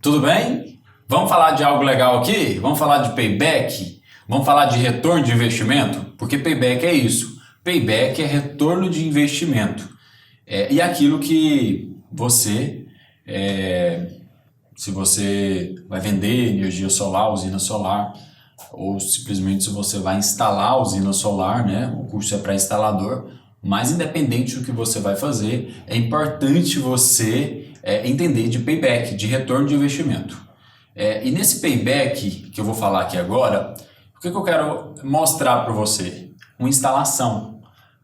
Tudo bem? Vamos falar de algo legal aqui? Vamos falar de payback? Vamos falar de retorno de investimento? Porque payback é isso. Payback é retorno de investimento. E aquilo que se você vai vender energia solar, usina solar, ou simplesmente se você vai instalar usina solar, né? O curso é para instalador, mas independente do que você vai fazer, é importante você entender de payback, de retorno de investimento. E nesse payback que eu vou falar aqui agora, o que eu quero mostrar para você? Uma instalação.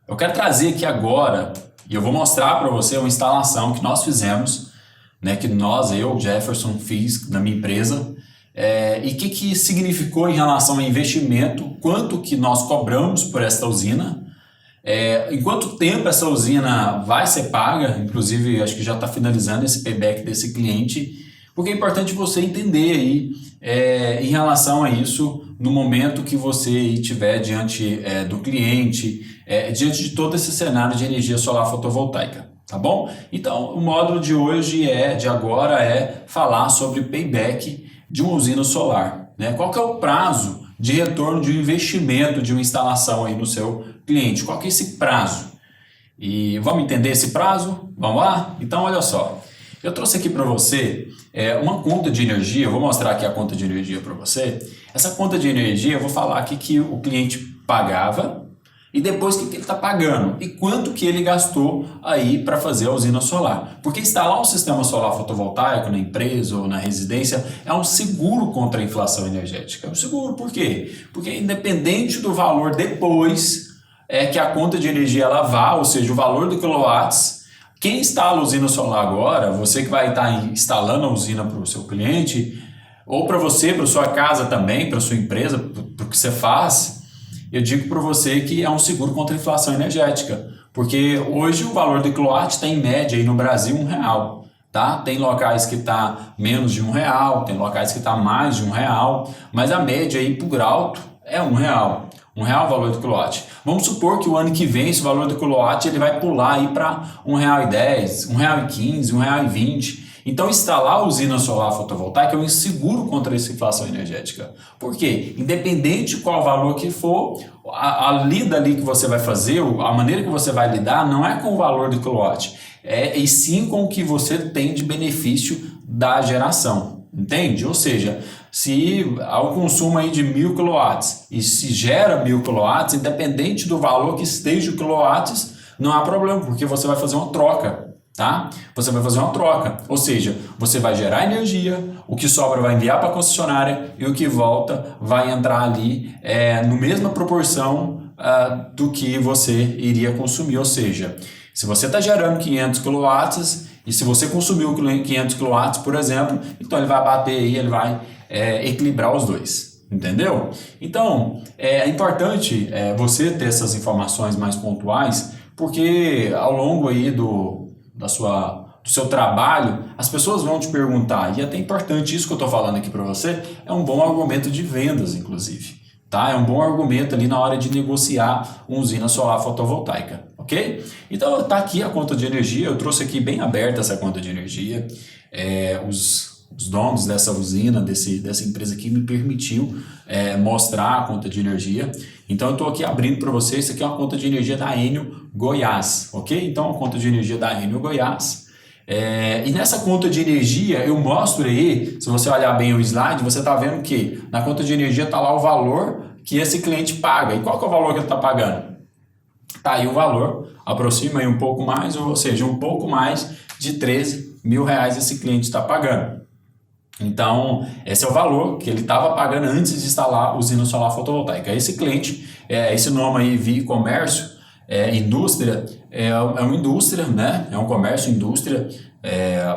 Eu quero trazer aqui agora, e eu vou mostrar para você uma instalação que nós fizemos, né, que eu, Jefferson, fiz na minha empresa, e o que significou em relação ao investimento, quanto que nós cobramos por esta usina, em quanto tempo essa usina vai ser paga, inclusive acho que já está finalizando esse payback desse cliente, porque é importante você entender aí em relação a isso no momento que você estiver diante do cliente, diante de todo esse cenário de energia solar fotovoltaica, tá bom? Então o módulo de hoje de agora é falar sobre payback de uma usina solar, né? Qual que é o prazo de retorno de um investimento de uma instalação aí no seu cliente? Qual que é esse prazo? E vamos entender esse prazo? Vamos lá? Então olha só, eu trouxe aqui para você uma conta de energia, eu vou mostrar aqui a conta de energia para você. Essa conta de energia eu vou falar aqui que o cliente pagava e depois o que ele está pagando e quanto que ele gastou aí para fazer a usina solar. Porque instalar um sistema solar fotovoltaico na empresa ou na residência é um seguro contra a inflação energética. É um seguro, por quê? Porque independente do valor depois que a conta de energia ela vá, ou seja, o valor do quilowatts, quem instala a usina solar agora, você que vai estar instalando a usina para o seu cliente, ou para você, para sua casa também, para sua empresa, para o que você faz, eu digo para você que é um seguro contra a inflação energética, porque hoje o valor do quilowatt está em média aí no Brasil R$1, tá? Tem locais que está menos de R$1, tem locais que está mais de R$1, mas a média aí por alto é R$1. R$1 o valor do quilowatt. Vamos supor que o ano que vem esse valor do quilowatt ele vai pular aí para R$1,10, R$1,15, R$1,20. Então instalar a usina solar fotovoltaica é um seguro contra essa inflação energética. Por quê? Independente de qual valor que for, a lida ali que você vai fazer, a maneira que você vai lidar não é com o valor do quilowatt, e sim com o que você tem de benefício da geração. Entende? Ou seja, se há um consumo aí de 1.000 quilowatts e se gera 1.000 quilowatts, independente do valor que esteja o quilowatts, não há problema, porque você vai fazer uma troca, tá? Você vai fazer uma troca, ou seja, você vai gerar energia, o que sobra vai enviar para a concessionária e o que volta vai entrar ali no mesma proporção do que você iria consumir, ou seja, se você está gerando 500 quilowatts e se você consumiu 500 kW, por exemplo, então ele vai bater aí, ele vai equilibrar os dois, entendeu? Então, é importante você ter essas informações mais pontuais, porque ao longo aí do seu trabalho, as pessoas vão te perguntar, e é até importante isso que eu estou falando aqui para você, é um bom argumento de vendas, inclusive. Tá? É um bom argumento ali na hora de negociar uma usina solar fotovoltaica, ok? Então está aqui a conta de energia, eu trouxe aqui bem aberta essa conta de energia, os donos dessa usina, dessa empresa aqui me permitiu mostrar a conta de energia, então eu estou aqui abrindo para vocês, isso aqui é uma conta de energia da Enel Goiás, ok? Então a conta de energia da Enel Goiás. E nessa conta de energia eu mostro aí, se você olhar bem o slide, você está vendo que na conta de energia está lá o valor que esse cliente paga. E qual que é o valor que ele está pagando? Está aí o valor, aproxima aí um pouco mais, ou seja, um pouco mais de R$13.000 esse cliente está pagando. Então, esse é o valor que ele estava pagando antes de instalar a usina solar fotovoltaica. Esse cliente, esse nome aí, Via Comércio, indústria, é uma indústria, né? É um comércio, indústria.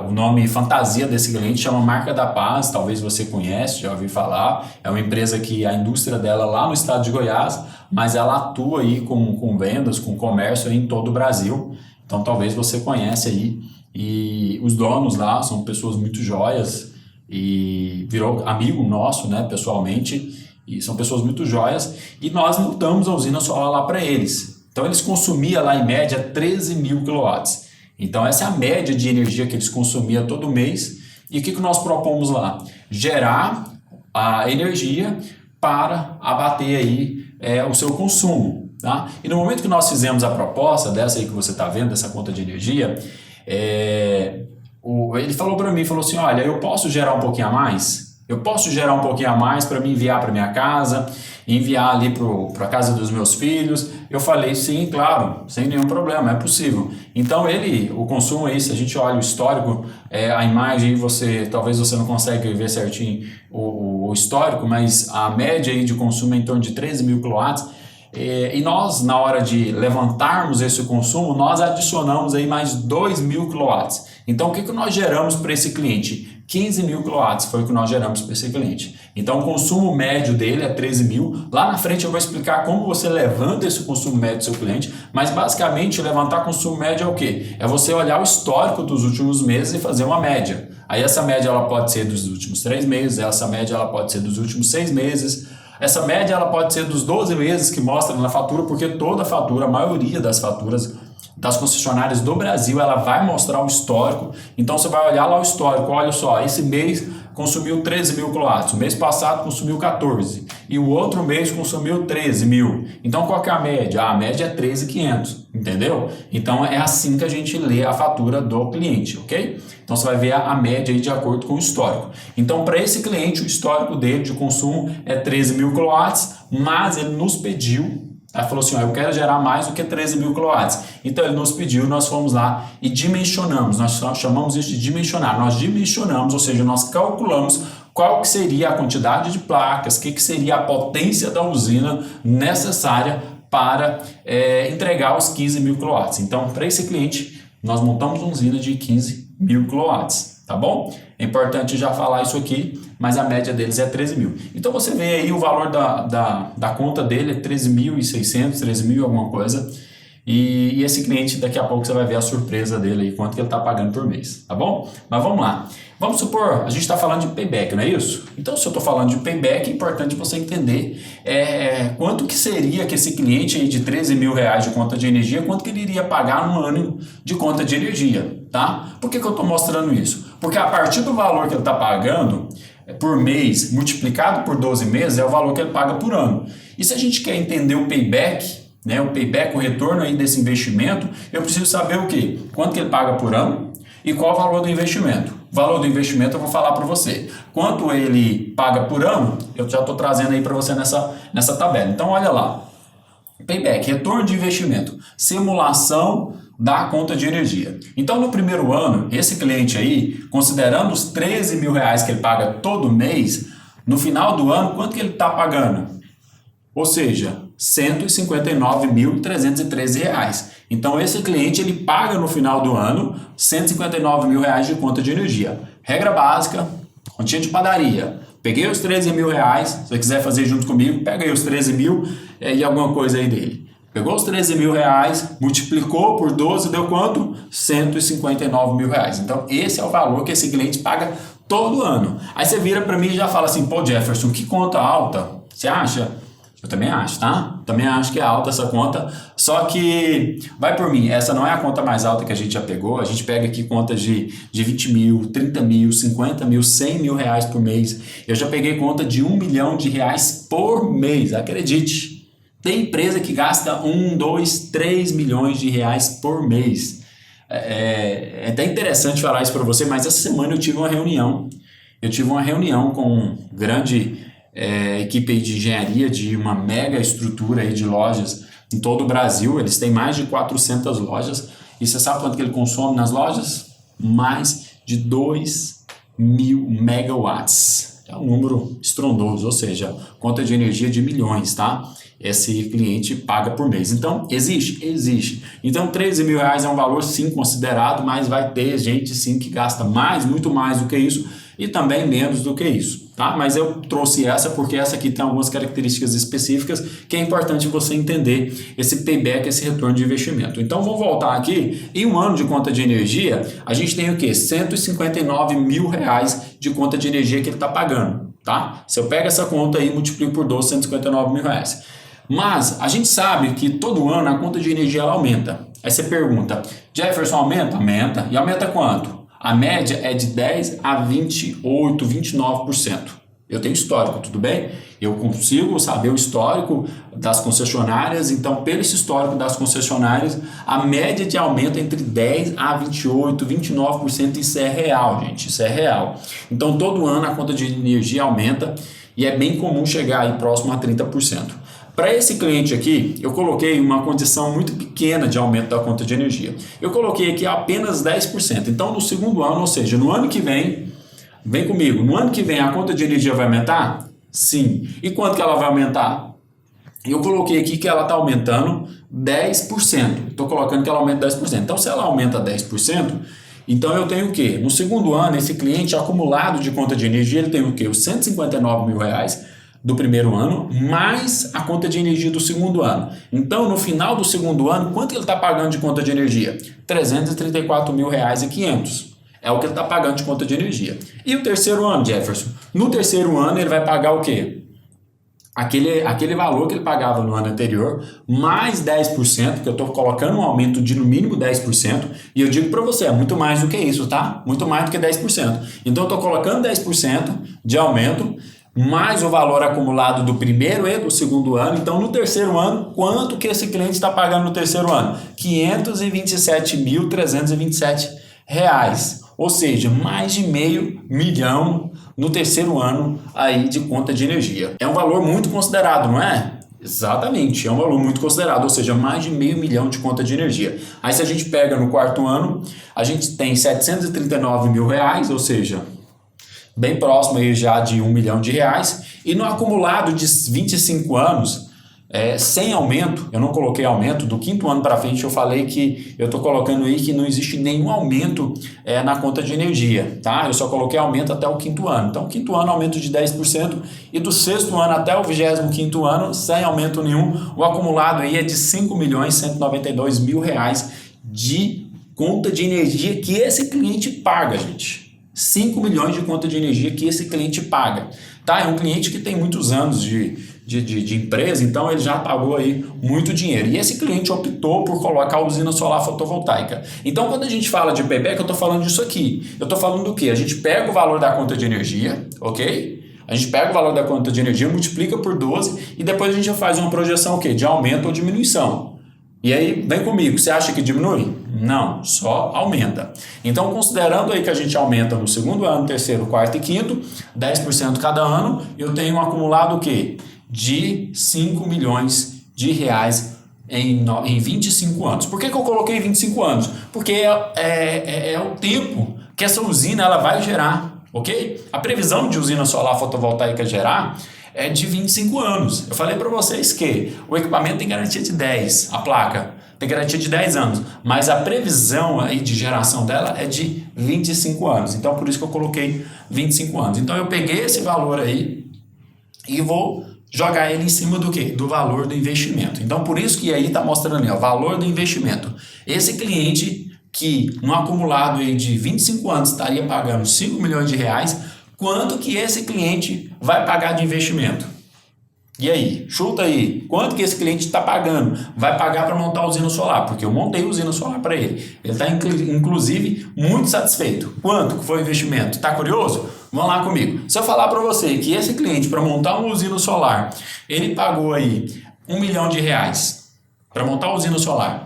O nome fantasia desse cliente chama Marca da Paz, talvez você conhece, já ouviu falar. É uma empresa que a indústria dela é lá no estado de Goiás, mas ela atua aí com vendas, com comércio aí em todo o Brasil. Então talvez você conhece aí. E os donos lá são pessoas muito joias e virou amigo nosso, né, pessoalmente. E são pessoas muito joias. E nós montamos a usina solar lá para eles. Então eles consumiam lá em média 13.000 quilowatts. Então essa é a média de energia que eles consumiam todo mês E o que nós propomos lá? Gerar a energia para abater aí o seu consumo, tá? E no momento que nós fizemos a proposta dessa aí que você está vendo, dessa conta de energia, ele falou para mim, falou assim, olha, eu posso gerar um pouquinho a mais? Eu posso gerar um pouquinho a mais para me enviar para minha casa, enviar ali para a casa dos meus filhos? Eu falei, sim, claro, sem nenhum problema, é possível. Então o consumo aí, se a gente olha o histórico, a imagem, talvez você não consegue ver certinho o histórico, mas a média aí de consumo é em torno de 13 mil quilowatts. E nós, na hora de levantarmos esse consumo, nós adicionamos aí mais 2 mil quilowatts. Então, o que nós geramos para esse cliente? 15 mil quilowatts foi o que nós geramos para esse cliente. Então, o consumo médio dele é 13 mil. Lá na frente eu vou explicar como você levanta esse consumo médio do seu cliente, mas basicamente levantar consumo médio é o quê? É você olhar o histórico dos últimos meses e fazer uma média. Aí essa média ela pode ser dos últimos 3 meses, essa média ela pode ser dos últimos 6 meses, essa média ela pode ser dos 12 meses que mostra na fatura, porque toda fatura, a maioria das faturas das concessionárias do Brasil, ela vai mostrar o histórico. Então você vai olhar lá o histórico, olha só, esse mês consumiu 13 mil quilowatts, o mês passado consumiu 14 e o outro mês consumiu 13 mil. Então qual que é a média? A média é 13.500, entendeu? Então é assim que a gente lê a fatura do cliente, ok? Então você vai ver a média aí de acordo com o histórico. Então para esse cliente o histórico dele de consumo é 13 mil quilowatts, mas ele nos pediu. Ela falou assim, eu quero gerar mais do que 13 mil quilowatts. Então ele nos pediu, nós fomos lá e dimensionamos, nós chamamos isso de dimensionar. Nós dimensionamos, ou seja, nós calculamos qual que seria a quantidade de placas, que seria a potência da usina necessária para entregar os 15 mil quilowatts. Então, para esse cliente, nós montamos uma usina de 15 mil quilowatts, tá bom? É importante já falar isso aqui, mas a média deles é 13 mil. Então você vê aí o valor da conta dele é 13.600, 13 mil alguma coisa. E esse cliente, daqui a pouco você vai ver a surpresa dele aí, quanto que ele está pagando por mês, tá bom? Mas vamos lá. Vamos supor, a gente está falando de payback, não é isso? Então, se eu estou falando de payback, é importante você entender quanto que seria que esse cliente aí de 13 mil reais de conta de energia, quanto que ele iria pagar no ano de conta de energia, tá? Por que eu estou mostrando isso? Porque a partir do valor que ele está pagando por mês, multiplicado por 12 meses, é o valor que ele paga por ano. E se a gente quer entender o payback, o retorno aí desse investimento, eu preciso saber o quê? Quanto que ele paga por ano e qual o valor do investimento. O valor do investimento eu vou falar para você. Quanto ele paga por ano, eu já estou trazendo aí para você nessa tabela. Então, olha lá. Payback, retorno de investimento, simulação da conta de energia. Então, no primeiro ano, esse cliente aí, considerando os 13 mil reais que ele paga todo mês, no final do ano, quanto que ele está pagando? Ou seja, R$ 159.313. Então, esse cliente ele paga no final do ano R$ 159 mil reais de conta de energia. Regra básica, continha de padaria. Peguei os 13 mil reais, se você quiser fazer junto comigo, pega aí os 13 mil e alguma coisa aí dele. Pegou os 13 mil reais, multiplicou por 12, deu quanto? 159 mil reais. Então, esse é o valor que esse cliente paga todo ano. Aí você vira para mim e já fala assim, pô, Jefferson, que conta alta, você acha? Eu também acho, tá? Também acho que é alta essa conta, só que vai por mim, essa não é a conta mais alta que a gente já pegou, a gente pega aqui contas de 20 mil, 30 mil, 50 mil, 100 mil reais por mês, eu já peguei conta de 1 milhão de reais por mês, acredite, tem empresa que gasta 1, 2, 3 milhões de reais por mês, é até interessante falar isso para você, mas essa semana eu tive uma reunião com um grande equipe aí de engenharia de uma mega estrutura aí de lojas em todo o Brasil. Eles têm mais de 400 lojas. E você sabe quanto que ele consome nas lojas? Mais de 2 mil megawatts. É um número estrondoso, ou seja, conta de energia de milhões, tá? Esse cliente paga por mês. Então, existe? Existe. Então, 13 mil reais é um valor sim considerado, mas vai ter gente sim que gasta mais, muito mais do que isso e também menos do que isso, tá? Mas eu trouxe essa porque essa aqui tem algumas características específicas que é importante você entender esse payback, esse retorno de investimento. Então, vamos voltar aqui. Em um ano de conta de energia, a gente tem o quê? 159 mil reais de conta de energia que ele está pagando, tá? Se eu pego essa conta aí e multiplico por 12, 159 mil reais. Mas a gente sabe que todo ano a conta de energia ela aumenta. Aí você pergunta, Jefferson, aumenta? Aumenta. E aumenta quanto? A média é de 10 a 28, 29%. Eu tenho histórico, tudo bem? Eu consigo saber o histórico das concessionárias, então pelo esse histórico das concessionárias, a média de aumento é entre 10 a 28, 29%, isso é real, gente, isso é real. Então todo ano a conta de energia aumenta e é bem comum chegar aí próximo a 30%. Para esse cliente aqui, eu coloquei uma condição muito pequena de aumento da conta de energia. Eu coloquei aqui apenas 10%. Então no segundo ano, ou seja, no ano que vem, vem comigo, no ano que vem a conta de energia vai aumentar? Sim. E quanto que ela vai aumentar? Eu coloquei aqui que ela está aumentando 10%. Estou colocando que ela aumenta 10%. Então, se ela aumenta 10%, então eu tenho o quê? No segundo ano, esse cliente acumulado de conta de energia, ele tem o quê? Os R$159 mil do primeiro ano, mais a conta de energia do segundo ano. Então, no final do segundo ano, quanto ele está pagando de conta de energia? R$334.500 mil. É o que ele está pagando de conta de energia. E o terceiro ano, Jefferson? No terceiro ano, ele vai pagar o quê? Aquele valor que ele pagava no ano anterior, mais 10%, que eu estou colocando um aumento de no mínimo 10%, e eu digo para você, é muito mais do que isso, tá? Muito mais do que 10%. Então, eu estou colocando 10% de aumento, mais o valor acumulado do primeiro e do segundo ano. Então, no terceiro ano, quanto que esse cliente está pagando no terceiro ano? R$527.327. Ou seja, mais de R$500 mil no terceiro ano aí de conta de energia. É um valor muito considerado, não é? Exatamente, é um valor muito considerado, ou seja, mais de R$500 mil de conta de energia. Aí se a gente pega no quarto ano, a gente tem R$739 mil, ou seja, bem próximo aí já de R$1 milhão. E no acumulado de 25 anos, sem aumento, eu não coloquei aumento, do quinto ano para frente eu falei que eu estou colocando aí que não existe nenhum aumento na conta de energia, tá? Eu só coloquei aumento até o quinto ano. Então, quinto ano aumento de 10% e do sexto ano até o 25º ano, sem aumento nenhum, o acumulado aí é de R$5.192 mil de conta de energia que esse cliente paga, gente. 5 milhões de conta de energia que esse cliente paga, tá? É um cliente que tem muitos anos de empresa, então ele já pagou aí muito dinheiro. E esse cliente optou por colocar a usina solar fotovoltaica. Então, quando a gente fala de payback, eu estou falando disso aqui. Eu estou falando do quê? A gente pega o valor da conta de energia, ok? A gente pega o valor da conta de energia, multiplica por 12 e depois a gente faz uma projeção o quê? De aumento ou diminuição. E aí, vem comigo, você acha que diminui? Não, só aumenta. Então, considerando aí que a gente aumenta no segundo ano, terceiro, quarto e quinto, 10% cada ano, eu tenho um acumulado o quê? De R$5 milhões em 25 anos. Por que eu coloquei 25 anos? Porque é o tempo que essa usina ela vai gerar, ok? A previsão de usina solar fotovoltaica gerar é de 25 anos. Eu falei para vocês que o equipamento tem garantia de 10, a placa tem garantia de 10 anos, mas a previsão aí de geração dela é de 25 anos. Então, por isso que eu coloquei 25 anos. Então, eu peguei esse valor aí e vou jogar ele em cima do quê? Do valor do investimento. Então, por isso que aí está mostrando ali, o valor do investimento. Esse cliente que, no acumulado aí de 25 anos, estaria pagando R$5 milhões, quanto que esse cliente vai pagar de investimento? E aí, chuta aí, quanto que esse cliente está pagando? Vai pagar para montar a usina solar, porque eu montei a usina solar para ele. Ele está, inclusive, muito satisfeito. Quanto que foi o investimento? Está curioso? Vamos lá comigo. Se eu falar para você que esse cliente, para montar uma usina solar, ele pagou aí R$1 milhão para montar a usina solar.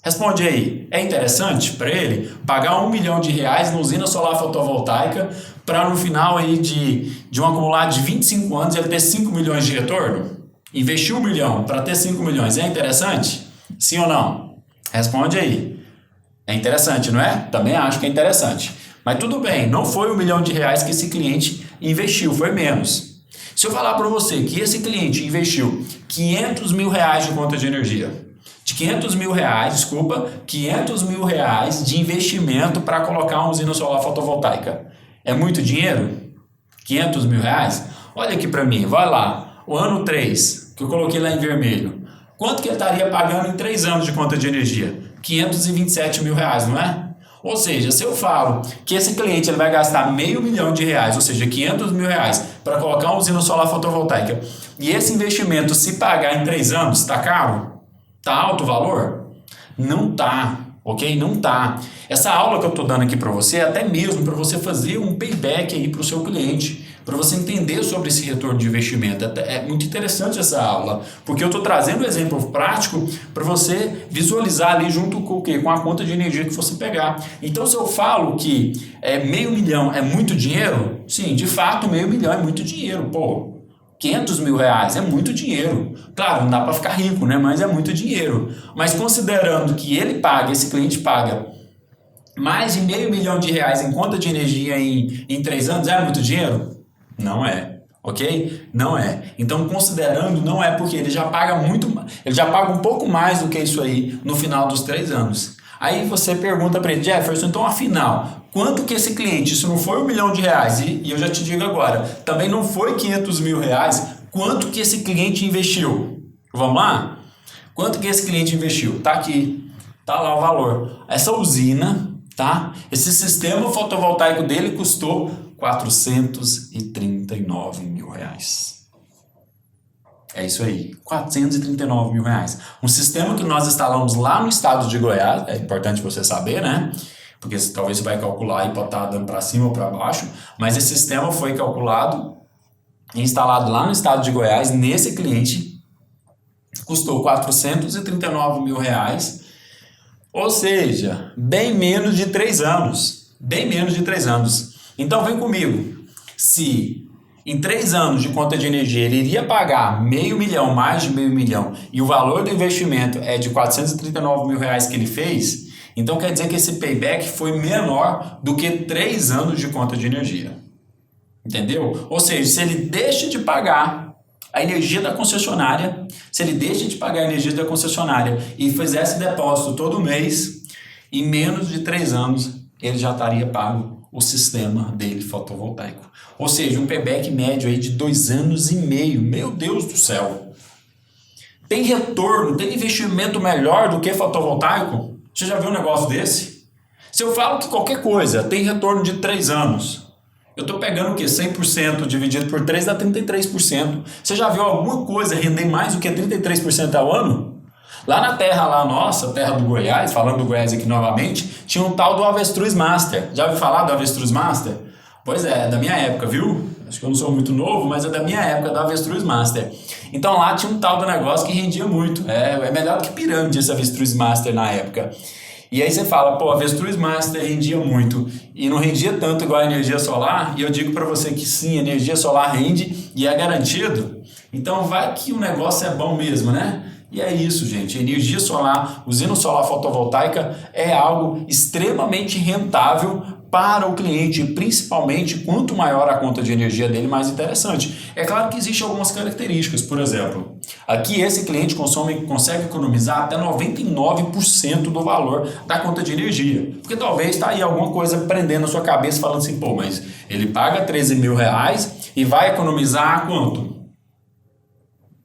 Responde aí, é interessante para ele pagar R$1 milhão na usina solar fotovoltaica para no final aí de um acumulado de 25 anos ele ter 5 milhões de retorno? Investir 1 milhão para ter 5 milhões é interessante? Sim ou não? Responde aí. É interessante, não é? Também acho que é interessante. Mas tudo bem, não foi R$1 milhão que esse cliente investiu, foi menos. Se eu falar para você que esse cliente investiu R$500 mil de conta de energia, de R$500 mil, 500 mil de investimento para colocar uma usina solar fotovoltaica. É muito dinheiro? R$500 mil? Olha aqui para mim, vai lá, o ano 3, que eu coloquei lá em vermelho. Quanto que ele estaria pagando em 3 anos de conta de energia? R$527 mil, não é? Ou seja, se eu falo que esse cliente ele vai gastar R$500 mil, ou seja, R$500 mil para colocar uma usina solar fotovoltaica, e esse investimento se pagar em 3 anos, está caro? Está alto o valor? Não está. ok? Não tá. Essa aula que eu estou dando aqui para você é até mesmo para você fazer um payback aí para o seu cliente, para você entender sobre esse retorno de investimento. É muito interessante essa aula, porque eu estou trazendo um exemplo prático para você visualizar ali junto com o quê? Com a conta de energia que você pegar. Então, se eu falo que R$500 mil é muito dinheiro, sim, de fato, R$500 mil é muito dinheiro, pô. R$500 mil é muito dinheiro. Claro, não dá para ficar rico, né? Mas é muito dinheiro. Mas considerando que esse cliente paga mais de R$500 mil em conta de energia em 3 anos, é muito dinheiro? Não é. Ok? Não é. Então, considerando, não é, porque ele já paga ele já paga um pouco mais do que isso aí no final dos 3 anos. Aí você pergunta para ele, Jefferson, então afinal, quanto que esse cliente, isso não foi R$1 milhão, e eu já te digo agora, também não foi R$500 mil, quanto que esse cliente investiu? Vamos lá? Quanto que esse cliente investiu? Tá aqui, tá lá o valor. Essa usina, tá? Esse sistema fotovoltaico dele custou R$439 mil. É isso aí, R$439 mil. Um sistema que nós instalamos lá no estado de Goiás, é importante você saber, né? Porque talvez você vai calcular e pode estar dando para cima ou para baixo, mas esse sistema foi calculado e instalado lá no estado de Goiás, nesse cliente, custou R$439 mil, ou seja, bem menos de 3 anos. Bem menos de 3 anos. Então vem comigo, se em 3 anos de conta de energia ele iria pagar R$500 mil, mais de R$500 mil, e o valor do investimento é de R$439 mil que ele fez, então quer dizer que esse payback foi menor do que 3 anos de conta de energia. Entendeu? Ou seja, se ele deixa de pagar a energia da concessionária, e fizesse depósito todo mês, em menos de 3 anos ele já estaria pago o sistema dele fotovoltaico. Ou seja, um payback médio aí de 2 anos e meio. Meu Deus do céu! Tem retorno, tem investimento melhor do que fotovoltaico? Você já viu um negócio desse? Se eu falo que qualquer coisa tem retorno de 3 anos, eu estou pegando o quê? 100% dividido por 3 dá 33%. Você já viu alguma coisa render mais do que 33% ao ano? Lá na terra nossa, terra do Goiás, falando do Goiás aqui novamente, tinha um tal do Avestruz Master. Já ouviu falar do Avestruz Master? Pois é da minha época, viu? Acho que eu não sou muito novo, mas é da minha época, do Avestruz Master. Então lá tinha um tal do negócio que rendia muito. É melhor do que pirâmide esse Avestruz Master na época. E aí você fala, pô, Avestruz Master rendia muito e não rendia tanto igual a energia solar, e eu digo para você que sim, a energia solar rende e é garantido. Então vai que o negócio é bom mesmo, né? E é isso, gente. Energia solar, usina solar fotovoltaica é algo extremamente rentável para o cliente, principalmente quanto maior a conta de energia dele, mais interessante. É claro que existem algumas características, por exemplo, aqui esse cliente consegue economizar até 99% do valor da conta de energia, porque talvez está aí alguma coisa prendendo na sua cabeça falando assim, pô, mas ele paga R$13 mil e vai economizar quanto?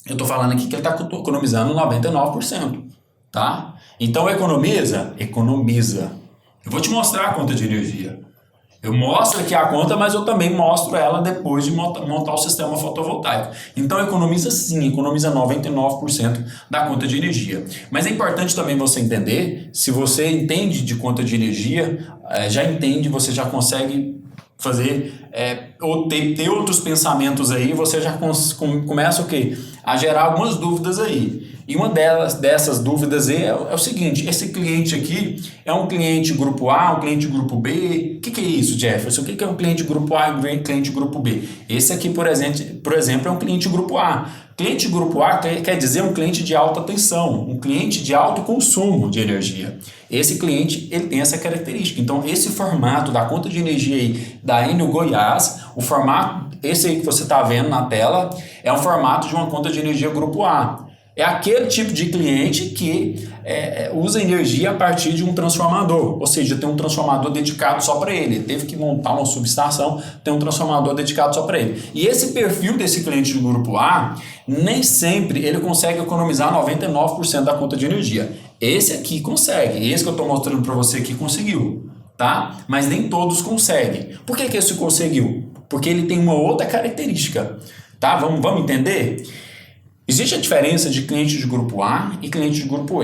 Eu estou falando aqui que ele está economizando 99%, tá? Então economiza? Economiza. Eu vou te mostrar a conta de energia. Eu mostro aqui a conta, mas eu também mostro ela depois de montar o sistema fotovoltaico. Então economiza sim, economiza 99% da conta de energia. Mas é importante também você entender, se você entende de conta de energia, você já consegue fazer ou ter outros pensamentos aí, você já começa o quê? A gerar algumas dúvidas aí. E uma dessas dúvidas aí é o seguinte, esse cliente aqui é um cliente grupo A, um cliente grupo B? O que é isso, Jefferson? O que é um cliente grupo A e um cliente grupo B? Esse aqui, por exemplo, é um cliente grupo A. Cliente grupo A quer dizer um cliente de alta tensão, um cliente de alto consumo de energia. Esse cliente ele tem essa característica. Então, esse formato da conta de energia aí da Enel Goiás, o formato, esse aí que você está vendo na tela, é um formato de uma conta de energia grupo A. É aquele tipo de cliente que usa energia a partir de um transformador, ou seja, tem um transformador dedicado só para ele. Ele teve que montar uma subestação, tem um transformador dedicado só para ele. E esse perfil desse cliente do grupo A, nem sempre ele consegue economizar 99% da conta de energia. Esse aqui consegue, esse que eu estou mostrando para você aqui conseguiu, tá? Mas nem todos conseguem. Por que esse conseguiu? Porque ele tem uma outra característica, tá? Vamos entender? Existe a diferença de cliente de grupo A e cliente de grupo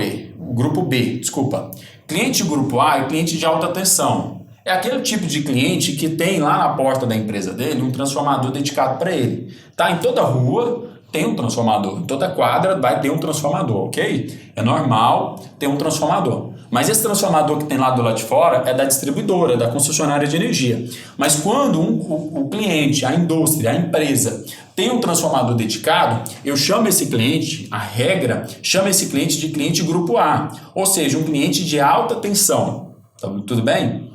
B. Cliente grupo A é cliente de alta tensão. É aquele tipo de cliente que tem lá na porta da empresa dele um transformador dedicado para ele. Tá? Em toda rua tem um transformador, em toda quadra vai ter um transformador, ok? É normal ter um transformador. Mas esse transformador que tem lá do lado de fora é da distribuidora, da concessionária de energia. Mas quando o cliente, a indústria, a empresa tem um transformador dedicado, eu chamo esse cliente, a regra, chama esse cliente de cliente grupo A, ou seja, um cliente de alta tensão. Tá, tudo bem?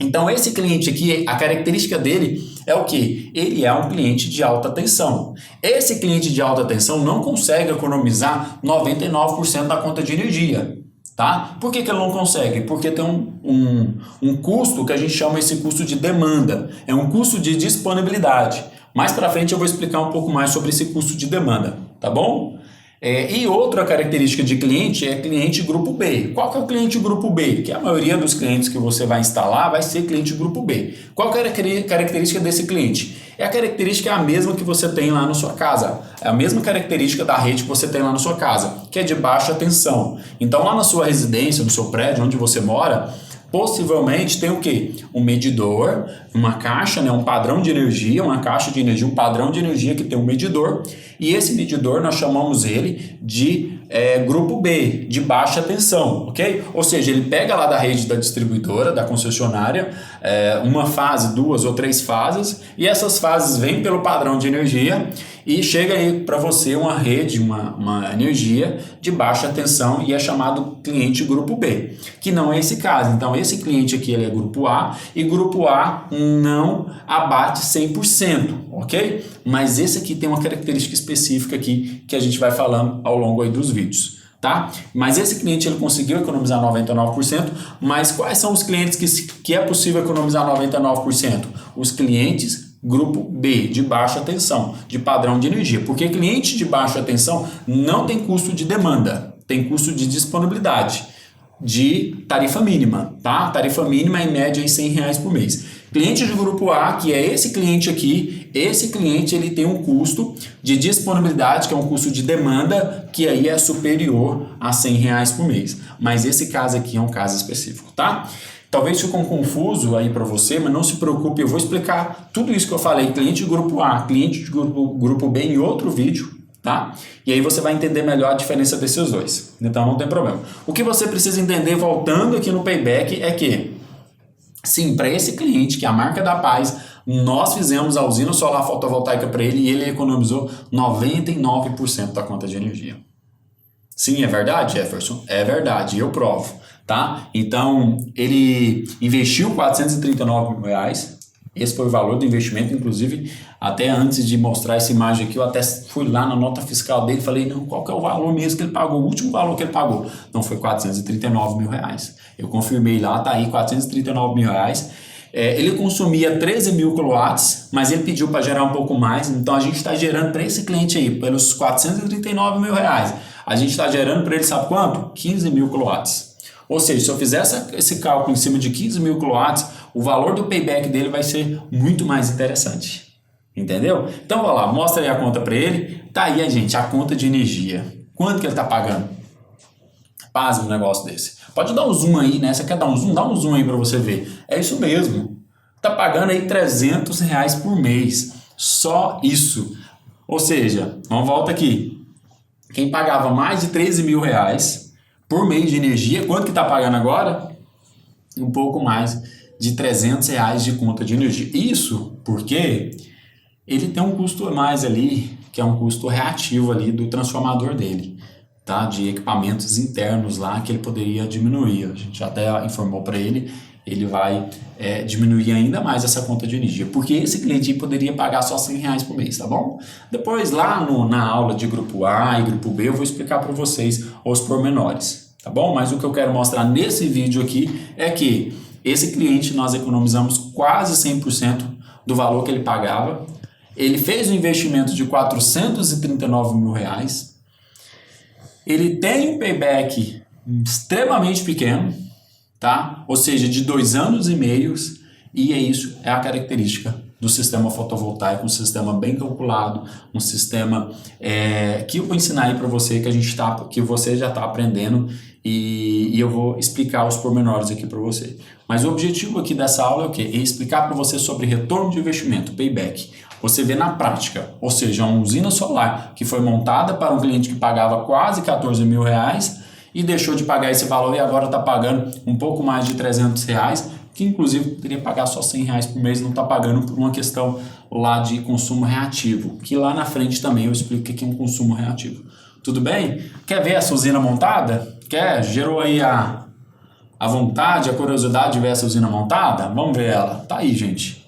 Então esse cliente aqui, a característica dele é o quê? Ele é um cliente de alta tensão. Esse cliente de alta tensão não consegue economizar 99% da conta de energia. Tá? Por que ele não consegue? Porque tem um custo que a gente chama esse custo de demanda. É um custo de disponibilidade. Mais para frente eu vou explicar um pouco mais sobre esse custo de demanda, tá bom? E outra característica de cliente é cliente grupo B. Qual que é o cliente grupo B? Que a maioria dos clientes que você vai instalar vai ser cliente grupo B. Qual que é a característica desse cliente? A característica é a mesma que você tem lá na sua casa. É a mesma característica da rede que você tem lá na sua casa, que é de baixa tensão. Então lá na sua residência, no seu prédio, onde você mora, possivelmente tem o quê? Um medidor, uma caixa, né? Um padrão de energia, uma caixa de energia, um padrão de energia que tem um medidor. E esse medidor nós chamamos ele de grupo B, de baixa tensão, ok? Ou seja, ele pega lá da rede da distribuidora, da concessionária, uma fase, 2 ou 3 fases, e essas fases vêm pelo padrão de energia e chega aí para você uma rede, uma energia de baixa tensão e é chamado cliente grupo B, que não é esse caso. Então esse cliente aqui ele é grupo A e grupo A não abate 100%, ok? Mas esse aqui tem uma característica específica aqui que a gente vai falando ao longo aí dos vídeos, tá? Mas esse cliente ele conseguiu economizar 99%, mas quais são os clientes que é possível economizar 99%? Os clientes grupo B, de baixa tensão, de padrão de energia. Porque cliente de baixa tensão não tem custo de demanda, tem custo de disponibilidade, de tarifa mínima, tá? Tarifa mínima em média em R$100 por mês. Cliente de grupo A, que é esse cliente aqui, esse cliente ele tem um custo de disponibilidade, que é um custo de demanda, que aí é superior a R$100 por mês. Mas esse caso aqui é um caso específico, tá? Talvez ficou confuso aí para você, mas não se preocupe, eu vou explicar tudo isso que eu falei, cliente de grupo A, cliente de grupo B em outro vídeo, tá? E aí você vai entender melhor a diferença desses dois, então não tem problema. O que você precisa entender, voltando aqui no Payback, é que, sim, para esse cliente, que é a marca da Paz, nós fizemos a usina solar fotovoltaica para ele e ele economizou 99% da conta de energia. Sim, é verdade, Jefferson? É verdade, eu provo. Tá? Então, ele investiu R$439 mil, esse foi o valor do investimento, inclusive, até antes de mostrar essa imagem aqui, eu até fui lá na nota fiscal dele e falei, não, qual que é o valor mesmo que ele pagou, o último valor que ele pagou? Não, foi R$439 mil. Eu confirmei lá, tá aí, R$439 mil. Ele consumia 13 mil quilowatts, mas ele pediu para gerar um pouco mais, então a gente está gerando para esse cliente aí, pelos R$439 mil, a gente está gerando para ele, sabe quanto? 15 mil quilowatts. Ou seja, se eu fizer esse cálculo em cima de 15 mil quilowatts, o valor do payback dele vai ser muito mais interessante. Entendeu? Então, vamos lá, mostra aí a conta para ele. Tá aí, gente, a conta de energia. Quanto que ele está pagando? Pasme um negócio desse. Pode dar um zoom aí, né? Você quer dar um zoom? Dá um zoom aí para você ver. É isso mesmo. Tá pagando aí R$300 por mês. Só isso. Ou seja, vamos volta aqui. Quem pagava mais de 13 mil reais por mês de energia, quanto que está pagando agora? Um pouco mais de R$300 de conta de energia. Isso porque ele tem um custo a mais ali, que é um custo reativo ali do transformador dele, tá? De equipamentos internos lá que ele poderia diminuir. A gente até informou para ele, ele vai diminuir ainda mais essa conta de energia, porque esse cliente poderia pagar só R$100 por mês, tá bom? Depois lá na aula de grupo A e grupo B eu vou explicar para vocês os pormenores. Tá bom? Mas o que eu quero mostrar nesse vídeo aqui é que esse cliente nós economizamos quase 100% do valor que ele pagava. Ele fez um investimento de R$439 mil. Ele tem um payback extremamente pequeno, tá? Ou seja, de 2 anos e meio, e isso é a característica do sistema fotovoltaico, um sistema bem calculado, um sistema que eu vou ensinar aí para você, que você já está aprendendo e eu vou explicar os pormenores aqui para você. Mas o objetivo aqui dessa aula é o quê? É explicar para você sobre retorno de investimento, payback. Você vê na prática, ou seja, uma usina solar que foi montada para um cliente que pagava quase 14 mil reais e deixou de pagar esse valor e agora está pagando um pouco mais de 300 reais, que inclusive poderia pagar só 100 reais por mês, não está pagando por uma questão lá de consumo reativo, que lá na frente também eu explico o que é um consumo reativo. Tudo bem? Quer ver essa usina montada? Quer? Gerou aí a vontade, a curiosidade de ver essa usina montada? Vamos ver ela. Tá aí, gente.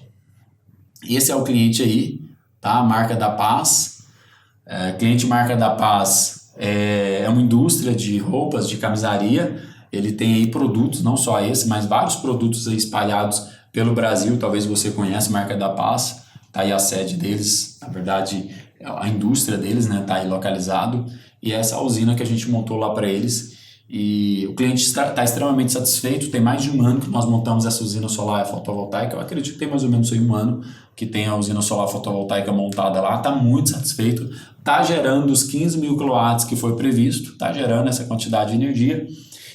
Esse é o cliente aí, tá? Marca da Paz. Cliente Marca da Paz é uma indústria de roupas, de camisaria. Ele tem aí produtos, não só esse, mas vários produtos aí espalhados pelo Brasil. Talvez você conheça Marca da Paz. Tá aí a sede deles, na verdade, a indústria deles, né? Tá aí localizado. E essa é a usina que a gente montou lá para eles. E o cliente está extremamente satisfeito. Tem mais de um ano que nós montamos essa usina solar fotovoltaica. Eu acredito que tem mais ou menos aí um ano que tem a usina solar fotovoltaica montada lá. Está muito satisfeito. Está gerando os 15 mil kW que foi previsto. Está gerando essa quantidade de energia.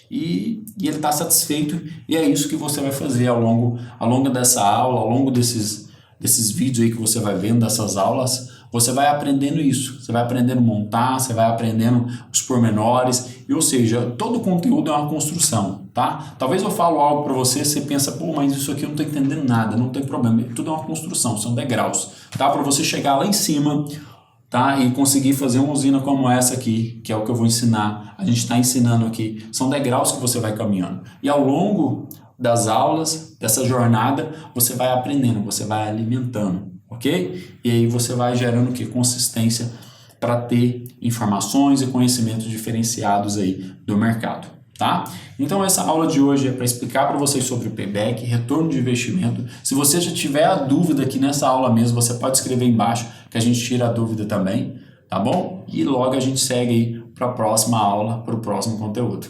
E ele está satisfeito. E é isso que você vai fazer ao longo dessa aula, ao longo desses vídeos aí que você vai vendo, dessas aulas. Você vai aprendendo isso, você vai aprendendo a montar, você vai aprendendo os pormenores, ou seja, todo o conteúdo é uma construção, tá? Talvez eu falo algo para você, você pensa, pô, mas isso aqui eu não estou entendendo nada, não tem problema, tudo é uma construção, são degraus, tá? Para você chegar lá em cima, tá? E conseguir fazer uma usina como essa aqui, que é o que eu vou ensinar, a gente está ensinando aqui, são degraus que você vai caminhando. E ao longo das aulas, dessa jornada, você vai aprendendo, você vai alimentando. Ok? E aí você vai gerando o quê? Consistência para ter informações e conhecimentos diferenciados aí do mercado, tá? Então essa aula de hoje é para explicar para vocês sobre o payback, retorno de investimento. Se você já tiver a dúvida aqui nessa aula mesmo, você pode escrever embaixo que a gente tira a dúvida também, tá bom? E logo a gente segue aí para a próxima aula, para o próximo conteúdo.